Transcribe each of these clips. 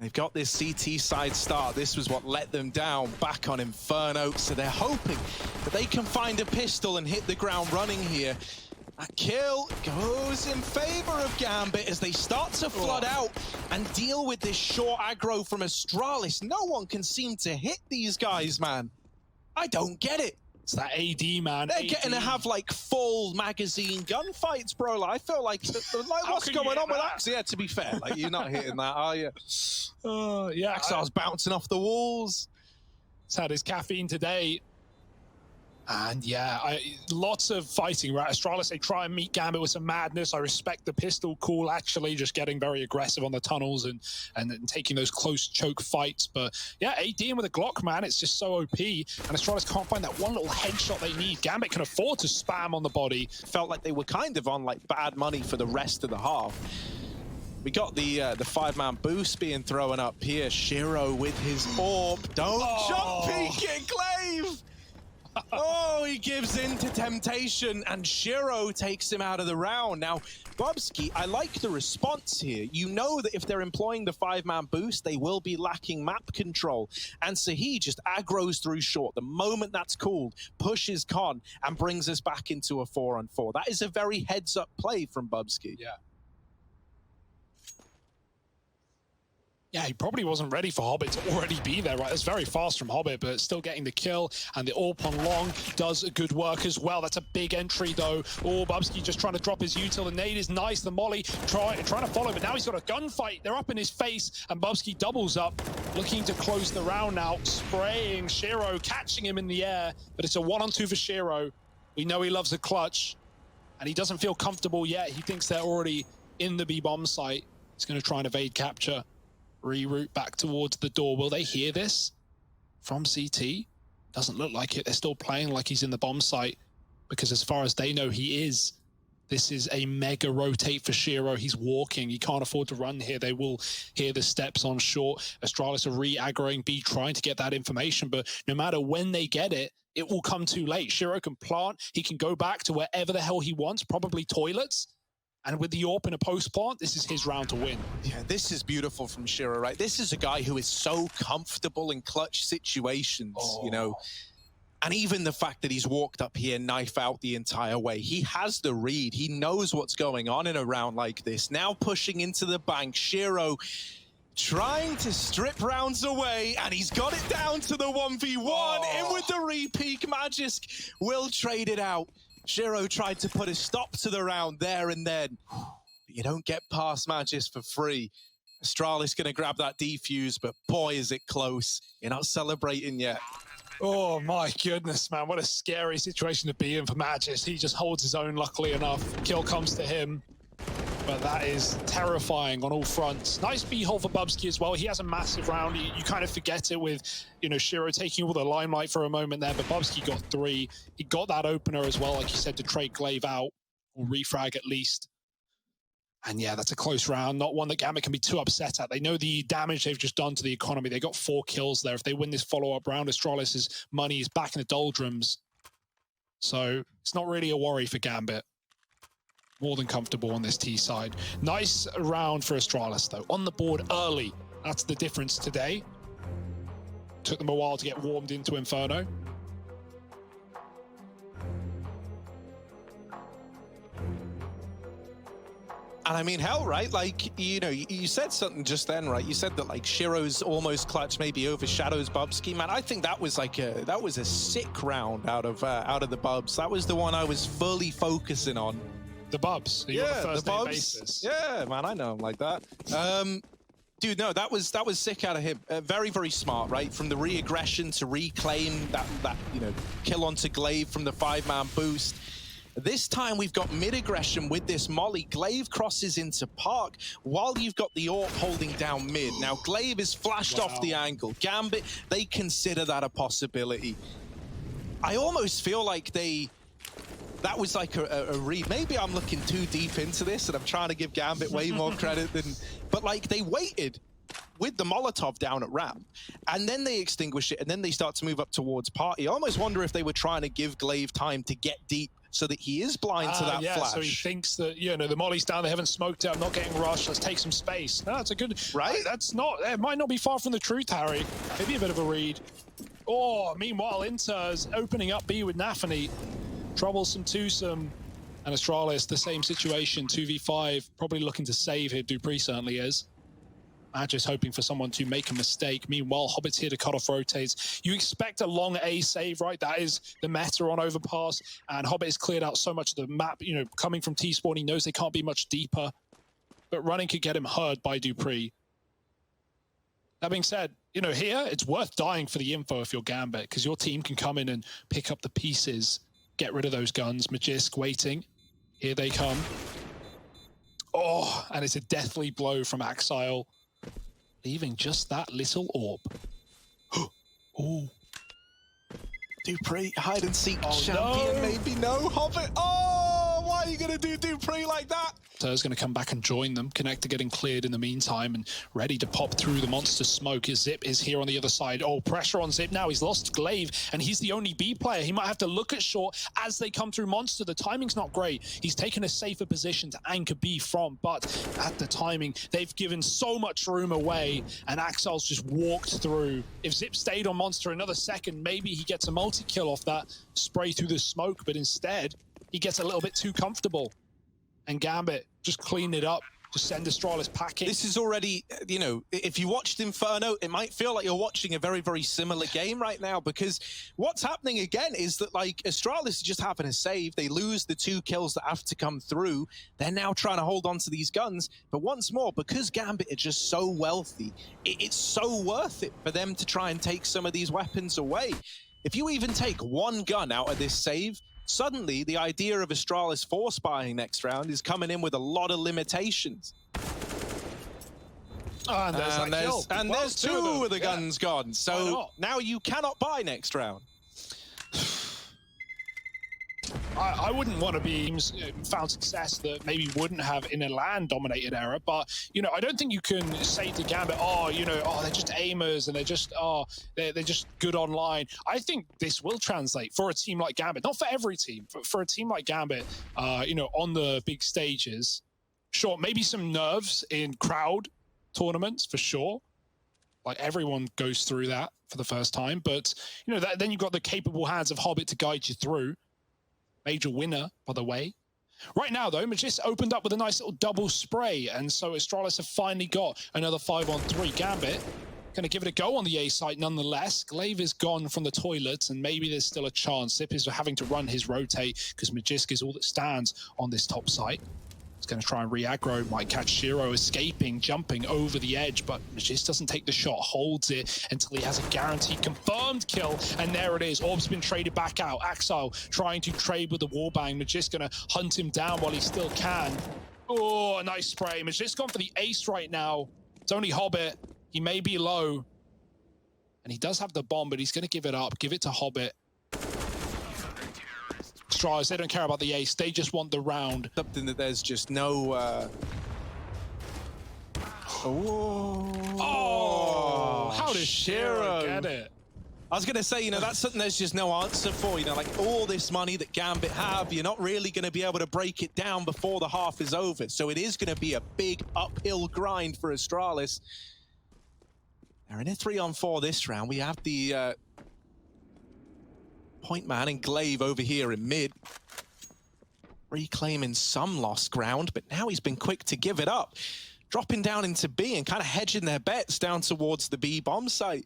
They've got this CT side start. This was what let them down back on Inferno. So they're hoping that they can find a pistol and hit the ground running here. A kill goes in favor of Gambit as they start to flood out and deal with this short aggro from Astralis. No one can seem to hit these guys, man. I don't get it. It's that AD, man. They're getting to have like full magazine gunfights, bro. Like, I feel like, like what's going on with Axe? Yeah, to be fair, like you're not hitting that, are you? Yeah, Axel's bouncing off the walls. He's had his caffeine today. And yeah, lots of fighting, right? Astralis, they try and meet Gambit with some madness. I respect the pistol call, actually, just getting very aggressive on the tunnels and taking those close choke fights. But yeah, ADing with a Glock, man, it's just so OP. And Astralis can't find that one little headshot they need. Gambit can afford to spam on the body. Felt like they were kind of on like bad money for the rest of the half. We got the 5-man boost being thrown up here. Shiro with his orb. Don't jump peek it, Glaive! Oh, he gives in to temptation, and Shiro takes him out of the round. Now, Bubsky, I like the response here. You know that if they're employing the 5-man boost, they will be lacking map control. And so he just aggroes through short. The moment that's called, pushes Con, and brings us back into a 4-on-4. That is a very heads-up play from Bubsky. Yeah. Yeah, he probably wasn't ready for Hobbit to already be there, right? It's very fast from Hobbit, but still getting the kill. And the AWP on long does good work as well. That's a big entry, though. Oh, Bubsky just trying to drop his util. The nade is nice. The molly trying to follow, but now he's got a gunfight. They're up in his face, and Bubsky doubles up, looking to close the round now, spraying Shiro, catching him in the air. But it's a 1-on-2 for Shiro. We know he loves a clutch, and he doesn't feel comfortable yet. He thinks they're already in the B-bomb site. He's going to try and evade capture. Reroute back towards the door. Will they hear this from CT? Doesn't look like it. They're still playing like he's in the bomb site, because as far as they know, he is. This is a mega rotate for Shiro. He's walking. He can't afford to run here. They will hear the steps on short. Astralis are re-aggroing B, trying to get that information, but no matter when they get it, it will come too late. Shiro can plant. He can go back to wherever the hell he wants, probably toilets. And with the AWP in a post plant, this is his round to win. Yeah, this is beautiful from Shiro, right? This is a guy who is so comfortable in clutch situations, you know. And even the fact that he's walked up here, knife out the entire way. He has the read. He knows what's going on in a round like this. Now pushing into the bank, Shiro trying to strip rounds away, and he's got it down to the 1v1. In with the re-peak, Magisk will trade it out. Shiro tried to put a stop to the round there and then. But you don't get past Magisk for free. Astralis going to grab that defuse, but boy, is it close. You're not celebrating yet. Oh my goodness, man. What a scary situation to be in for Magisk. He just holds his own, luckily enough. Kill comes to him. But that is terrifying on all fronts. Nice B-hole for Bubsky as well. He has a massive round. You kind of forget it with, you know, Shiro taking all the limelight for a moment there, but Bubsky got 3. He got that opener as well, like you said, to trade Glaive out, or refrag at least. And yeah, that's a close round. Not one that Gambit can be too upset at. They know the damage they've just done to the economy. They got 4 kills there. If they win this follow-up round, Astralis' money is back in the doldrums. So it's not really a worry for Gambit. More than comfortable on this T side. Nice round for Astralis, though. On the board early. That's the difference today. Took them a while to get warmed into Inferno. And I mean, hell, right? Like, you know, you said something just then, right? You said that like Shiro's almost clutch maybe overshadows Bubsky. Man, I think that was like that was a sick round out of the Bubs. That was the one I was fully focusing on. The Bubs. Yeah, the Bubs. Basis. Yeah, man, I know him like that. Dude, no, that was sick out of him. Very, very smart, right? From the re-aggression to reclaim that you know, kill onto Glaive from the 5-man boost. This time we've got mid-aggression with this molly. Glaive crosses into Park while you've got the AWP holding down mid. Now Glaive is flashed off the angle. Gambit, they consider that a possibility. I almost feel like that was like a read. Maybe I'm looking too deep into this and I'm trying to give Gambit way more credit than... But like, they waited with the Molotov down at ramp, and then they extinguish it, and then they start to move up towards party. I almost wonder if they were trying to give Glaive time to get deep so that he is blind to that flash. So he thinks that, you know, the molly's down, they haven't smoked it, I'm not getting rushed, let's take some space. No, that's a good... Right? That's not... It might not be far from the truth, Harry. Maybe a bit of a read. Oh, meanwhile, Inter's opening up B with Nafany. Troublesome twosome. And Astralis, the same situation, 2v5, probably looking to save here. Dupree certainly is. Just hoping for someone to make a mistake. Meanwhile, Hobbit's here to cut off rotates. You expect a long A save, right? That is the meta on Overpass. And Hobbit has cleared out so much of the map. You know, coming from T-Spawn, he knows they can't be much deeper. But running could get him hurt by Dupree. That being said, you know, here, it's worth dying for the info if you're Gambit, because your team can come in and pick up the pieces, get rid of those guns. Magisk waiting. Here they come. Oh, and it's a deathly blow from Axile, leaving just that little orb. Oh. Dupree, hide and seek champion, no. Maybe no. Hobbit, oh, why are you going to do Dupree like that? Ter's going to come back and join them. Connector getting cleared in the meantime and ready to pop through the monster smoke. His Zip is here on the other side. Oh, pressure on Zip now. He's lost Glaive, and he's the only B player. He might have to look at Short as they come through monster. The timing's not great. He's taken a safer position to anchor B from, but at the timing, they've given so much room away, and Axile's just walked through. If Zip stayed on monster another second, maybe he gets a multi-kill off that spray through the smoke, but instead, he gets a little bit too comfortable. And Gambit just cleaned it up, just send Astralis packing. This is already, you know, if you watched Inferno, it might feel like you're watching a very, very similar game right now, because what's happening again is that, like, Astralis just having a save. They lose the 2 kills that have to come through. They're now trying to hold on to these guns. But once more, because Gambit are just so wealthy, it's so worth it for them to try and take some of these weapons away. If you even take 1 gun out of this save, suddenly, the idea of Astralis force buying next round is coming in with a lot of limitations. Oh, and there's 2 of the guns gone. So now you cannot buy next round. I wouldn't want to be found success that maybe wouldn't have in a LAN-dominated era, but, you know, I don't think you can say to Gambit, oh, you know, oh, they're just aimers and they're just, oh, they're just good online. I think this will translate for a team like Gambit, not for every team, but for a team like Gambit, you know, on the big stages. Sure, maybe some nerves in crowd tournaments, for sure. Like, everyone goes through that for the first time, but, you know, then you've got the capable hands of Hobbit to guide you through. Major winner, by the way. Right now, though, Magisk opened up with a nice little double spray, and so Astralis have finally got another 5-on-3. Gambit going to give it a go on the A site nonetheless. Glaive is gone from the toilet, and maybe there's still a chance. Zip is having to run his rotate because Magisk is all that stands on this top site. He's going to try and re-aggro, might catch Shiro escaping, jumping over the edge, but Magisk doesn't take the shot, holds it until he has a guaranteed confirmed kill, and there it is. Orb's been traded back out. Axile trying to trade with the wallbang. Magisk going to hunt him down while he still can. Oh, a nice spray. Magisk gone for the ace right now. It's only Hobbit. He may be low, and he does have the bomb, but he's going to give it up. Give it to Hobbit. Astralis, they don't care about the ace, they just want the round. Something that there's just no... Oh, how does Shiro get it? I was going to say, you know, that's something there's just no answer for. You know, like, all this money that Gambit have, you're not really going to be able to break it down before the half is over. So it is going to be a big uphill grind for Astralis. They're in a 3-on-4 this round. We have the... point man and Glaive over here in mid. Reclaiming some lost ground, but now he's been quick to give it up. Dropping down into B and kind of hedging their bets down towards the B bomb site.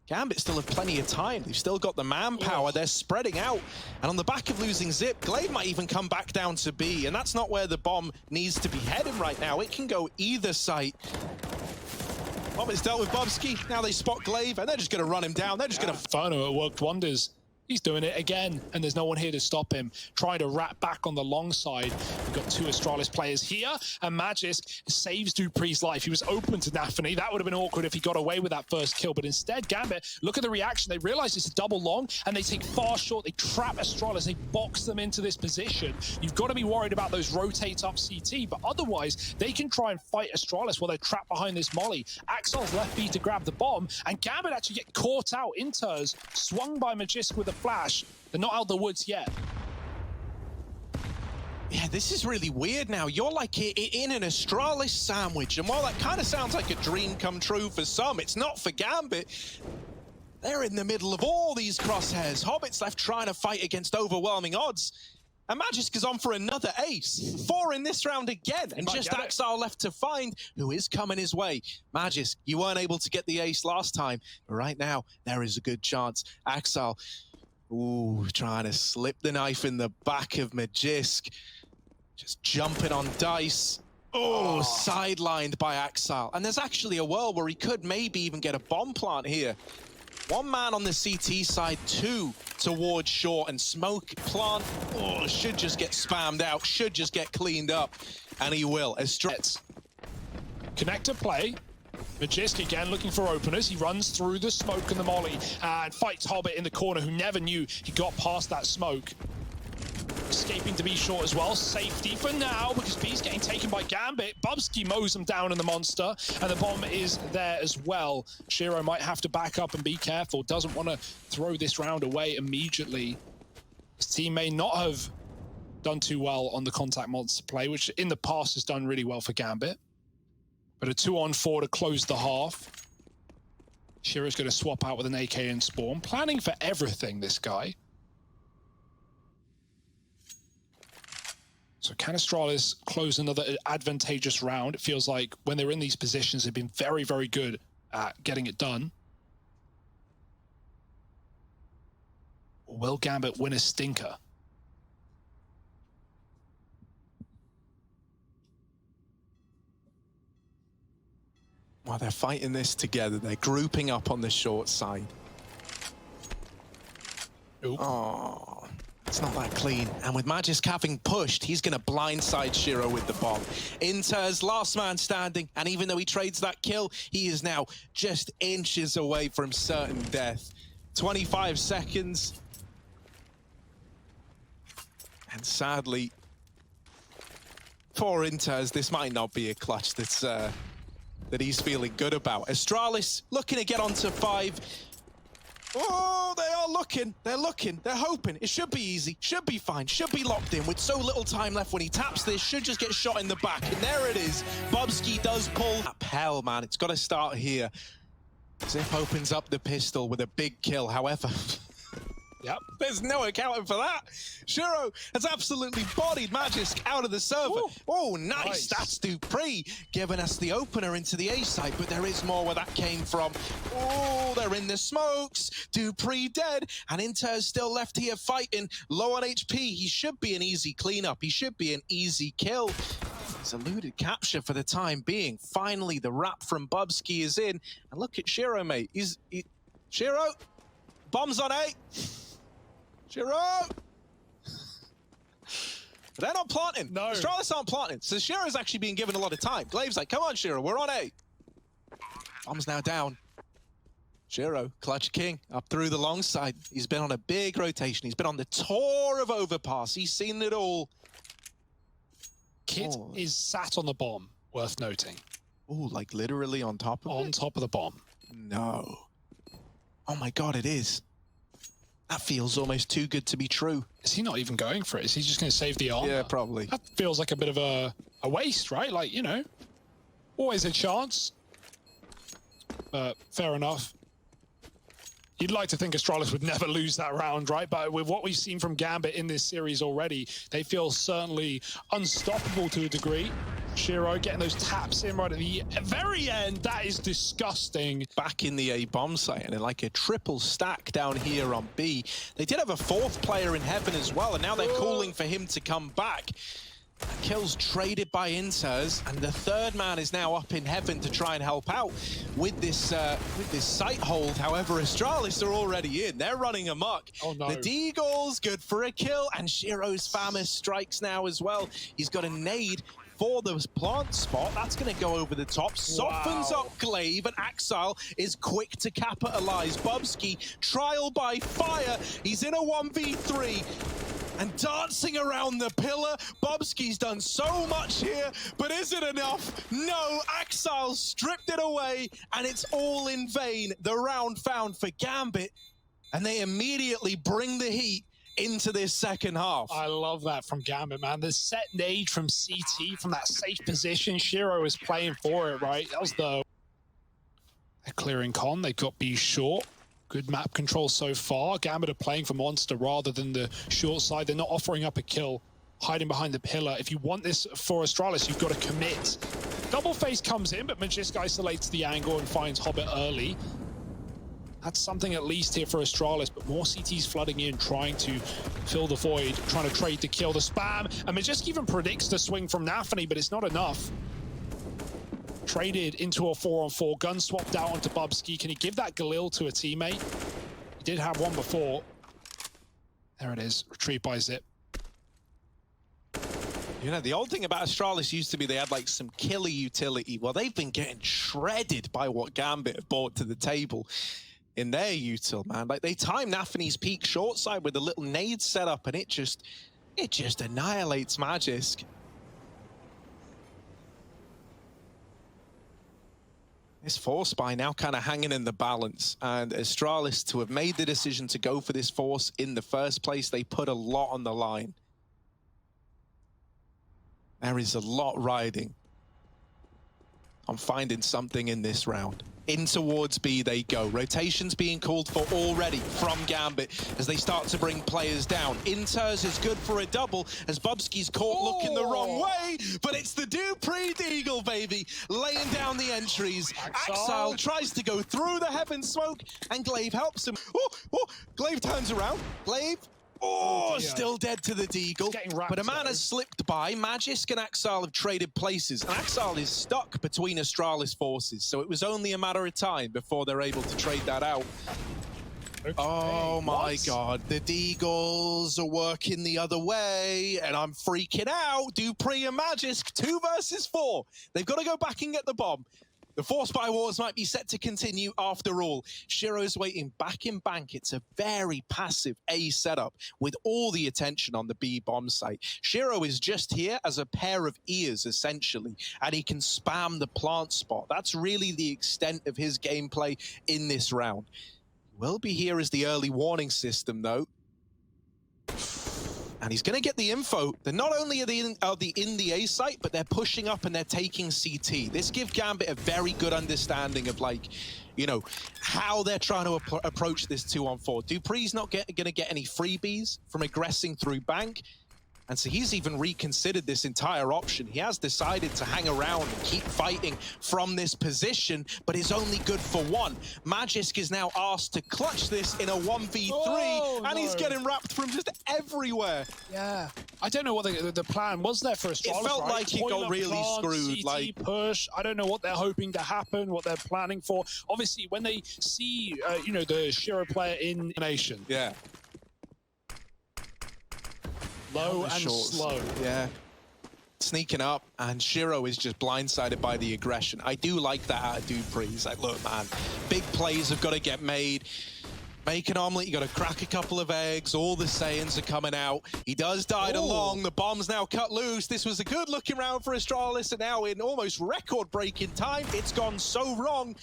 Gambit still have plenty of time. They've still got the manpower. They're spreading out. And on the back of losing Zip, Glaive might even come back down to B. And that's not where the bomb needs to be heading right now. It can go either site. Hobbit's dealt with Bubsky. Now they spot Glaive, and they're just going to run him down. They're just going to... Inferno, it worked wonders. He's doing it again, and there's no one here to stop him. Trying to wrap back on the long side. We've got 2 Astralis players here, and Magisk saves Dupree's life. He was open to Nafany. That would have been awkward if he got away with that first kill, but instead, Gambit, look at the reaction. They realize it's a double long, and they take far short. They trap Astralis. They box them into this position. You've got to be worried about those rotates up CT, but otherwise, they can try and fight Astralis while they're trapped behind this molly. Axile's left B to grab the bomb, and Gambit actually get caught out. Inters swung by Magisk with a the flash. They're not out the woods yet. Yeah, this is really weird now. You're like in an Astralis sandwich, and while that kind of sounds like a dream come true for some, it's not for Gambit. They're in the middle of all these crosshairs. Hobbit's left trying to fight against overwhelming odds. And Magisk is on for another ace. 4 in this round again. And just Axile left to find who is coming his way. Magisk, you weren't able to get the ace last time. But right now, there is a good chance. Axile, ooh, trying to slip the knife in the back of Magisk. Just jumping on dice. Oh, sidelined by Axile. And there's actually a world where he could maybe even get a bomb plant here. 1 man on the CT side, 2 towards short, and smoke plant, oh, should just get spammed out, should just get cleaned up, and he will. Astralis. Connector play. Magisk again looking for openers. He runs through the smoke and the molly and fights Hobbit in the corner, who never knew he got past that smoke. Escaping to be short as well. Safety for now, because B's getting taken by Gambit. Bubsky mows him down in the monster, and the bomb is there as well. Shiro might have to back up and be careful. Doesn't want to throw this round away immediately. His team may not have done too well on the contact monster play, which in the past has done really well for Gambit. But a 2-on-4 to close the half. Shiro's going to swap out with an AK and Spawn. Planning for everything, this guy. So can Astralis close another advantageous round? It feels like when they're in these positions, they've been very, very good at getting it done. Or will Gambit win a stinker? While they're fighting this together, they're grouping up on the short side. Oop. Oh. It's not that clean. And with Magisk having pushed, he's going to blindside Shiro with the bomb. Inter's last man standing, and even though he trades that kill, he is now just inches away from certain death. 25 seconds. And sadly, for Inter's, this might not be a clutch that's that he's feeling good about. Astralis looking to get onto 5. Oh, they are looking. They're looking. They're hoping. It should be easy. Should be fine. Should be locked in with so little time left. When he taps this, should just get shot in the back. And there it is. Bubsky does pull. Hell, man. It's got to start here. Zip opens up the pistol with a big kill. However, yep, there's no accounting for that. Shiro has absolutely bodied Magisk out of the server. Ooh. Oh, nice. That's Dupree giving us the opener into the A site, but there is more where that came from. Oh, they're in the smokes. Dupree dead, and Inter's still left here fighting. Low on HP. He should be an easy cleanup. He should be an easy kill. He's eluded capture for the time being. Finally, the wrap from Bubsky is in. And look at Shiro, mate. Shiro, bombs on A. Shiro! They're not planting. No. Astralis aren't planting. So Shiro's actually being given a lot of time. Glaive's like, come on, Shiro, we're on A. Bomb's now down. Shiro, Clutch King, up through the long side. He's been on a big rotation. He's been on the tour of Overpass. He's seen it all. Kit is sat on the bomb, worth noting. Oh, like literally on top of it? On top of the bomb. No. Oh my God, it is. That feels almost too good to be true. Is he not even going for it? Is he just going to save the armor? Yeah, probably. That feels like a bit of a waste, right? Like, you know, always a chance. But fair enough. You'd like to think Astralis would never lose that round, right? But with what we've seen from Gambit in this series already, they feel certainly unstoppable to a degree. Shiro getting those taps in right at the very end. That is disgusting. Back in the A bomb site, and like a triple stack down here on B. They did have a 4th player in heaven as well, and now they're calling for him to come back. Kills traded by Inters, and the 3rd man is now up in heaven to try and help out with this site hold. However, Astralis are already in. They're running amok. Oh, no. The Deagle's good for a kill, and Shiro's Famous strikes now as well. He's got a nade for the plant spot. That's going to go over the top. Softens up Glaive, and Axile is quick to capitalize. Bubsky, trial by fire. He's in a 1v3. And dancing around the pillar. Bubsky's done so much here, but is it enough? No, Axile stripped it away, and it's all in vain. The round found for Gambit. and they immediately bring the heat into this second half. I love that from Gambit, man. The set nade from CT, from that safe position. Shiro is playing for it, right? That was the... They're clearing con. They've got B short. Good map control so far. Gambit are playing for Monster rather than the short side. They're not offering up a kill, hiding behind the pillar. If you want this for Astralis, you've got to commit. Double face comes in, but Magisk isolates the angle and finds Hobbit early. That's something at least here for Astralis, but more CTs flooding in, trying to fill the void, trying to trade the kill, the spam. And Magisk even predicts the swing from Nafany, but it's not enough. Traded into a 4-on-4, gun swapped out onto Bubsky. Can he give that Galil to a teammate? He did have one before. There it is, retrieved by Zip. You know, the old thing about Astralis used to be they had like some killer utility. Well, they've been getting shredded by what Gambit have brought to the table in their util, man. Like, they time Nafany's peak short side with a little nade setup, and it just annihilates Magisk. This force by now kind of hanging in the balance, and Astralis, to have made the decision to go for this force in the first place, they put a lot on the line. There is a lot riding on finding something in this round. In towards B they go. Rotations being called for already from Gambit as they start to bring players down. Inters is good for a double as Bubsky's caught looking the wrong way, but it's the Dupree Deagle, baby, laying down the entries. Axile tries to go through the heaven smoke, and Glaive helps him. Glaive turns around. Glaive. Still dead to the Deagle, but a man has slipped by. Magisk and Axile have traded places, and Axile is stuck between Astralis forces, so it was only a matter of time before they're able to trade that out. Okay, oh my God, the Deagles are working the other way, and I'm freaking out. Dupree and Magisk, 2 versus 4. They've got to go back and get the bomb. The Force by Wars might be set to continue after all. Shiro's waiting back in bank. It's a very passive A setup with all the attention on the B bomb site. Shiro is just here as a pair of ears, essentially, and he can spam the plant spot. That's really the extent of his gameplay in this round. He will be here as the early warning system, though. And he's going to get the info. They're not only in the A site, but they're pushing up and they're taking CT. This gives Gambit a very good understanding of, like, you know, how they're trying to approach this 2-on-4. Dupree's not going to get any freebies from aggressing through bank. And so he's even reconsidered this entire option. He has decided to hang around and keep fighting from this position, but is only good for 1. Magisk is now asked to clutch this in a 1v3, and he's getting wrapped from just everywhere. Yeah. I don't know what the plan was there for Astralis. It felt like he got really screwed. CT like push. I don't know what they're hoping to happen, what they're planning for. Obviously, when they see, you know, the Shiro player in nation. Yeah. Low and slow. Yeah. Sneaking up, and Shiro is just blindsided by the aggression. I do like that out of Dupree. He's like, look, man, big plays have got to get made. Make an omelet, you got to crack a couple of eggs. All the Saiyans are coming out. He does dide along. The bomb's now cut loose. This was a good looking round for Astralis, and now in almost record-breaking time, it's gone so wrong.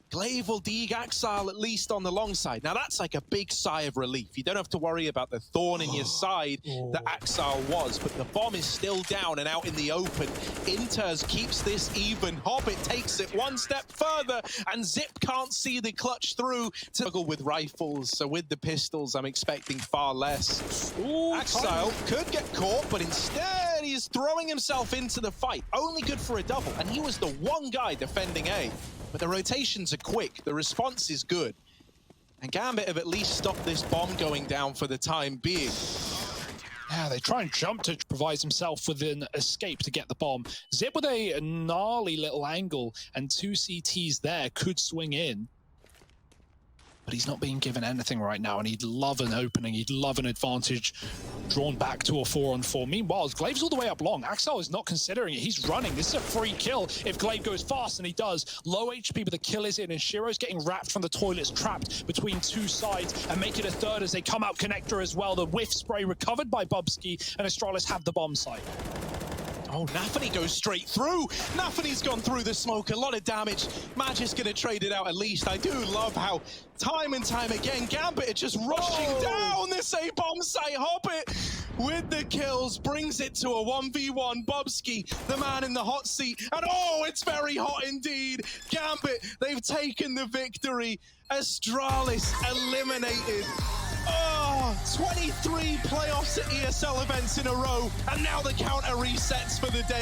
Glaive will dig Axile at least on the long side. Now that's like a big sigh of relief. You don't have to worry about the thorn in your side that Axile was, but the bomb is still down and out in the open. Inters keeps this even. Hobbit takes it one step further, and Zip can't see the clutch through to struggle with rifles. So with the pistols, I'm expecting far less. Axile could get caught, but instead he's throwing himself into the fight. Only good for a double, and he was the one guy defending A. But the rotations are quick, the response is good. And Gambit have at least stopped this bomb going down for the time being. Yeah, they try and jump to provide himself with an escape to get the bomb. Zip with a gnarly little angle, and 2 CTs there could swing in. But he's not being given anything right now, and he'd love an opening, he'd love an advantage drawn back to a 4-on-4. Meanwhile, Glaive's all the way up long. Axile is not considering it, he's running. This is a free kill if Glaive goes fast, and he does. Low HP, but the kill is in, and Shiro's getting wrapped from the toilets, trapped between 2 sides, and make it a 3rd as they come out connector as well. The whiff spray recovered by Bubsky, and Astralis have the bomb site. Oh, Nafany goes straight through. Nafany's gone through the smoke, a lot of damage. Magic's gonna trade it out at least. I do love how time and time again, Gambit are just rushing down this A-bomb site. Hobbit with the kills, brings it to a 1v1. Bobski, the man in the hot seat. And oh, it's very hot indeed. Gambit, they've taken the victory. Astralis eliminated. Oh, 23 playoffs at ESL events in a row, and now the counter resets for the day.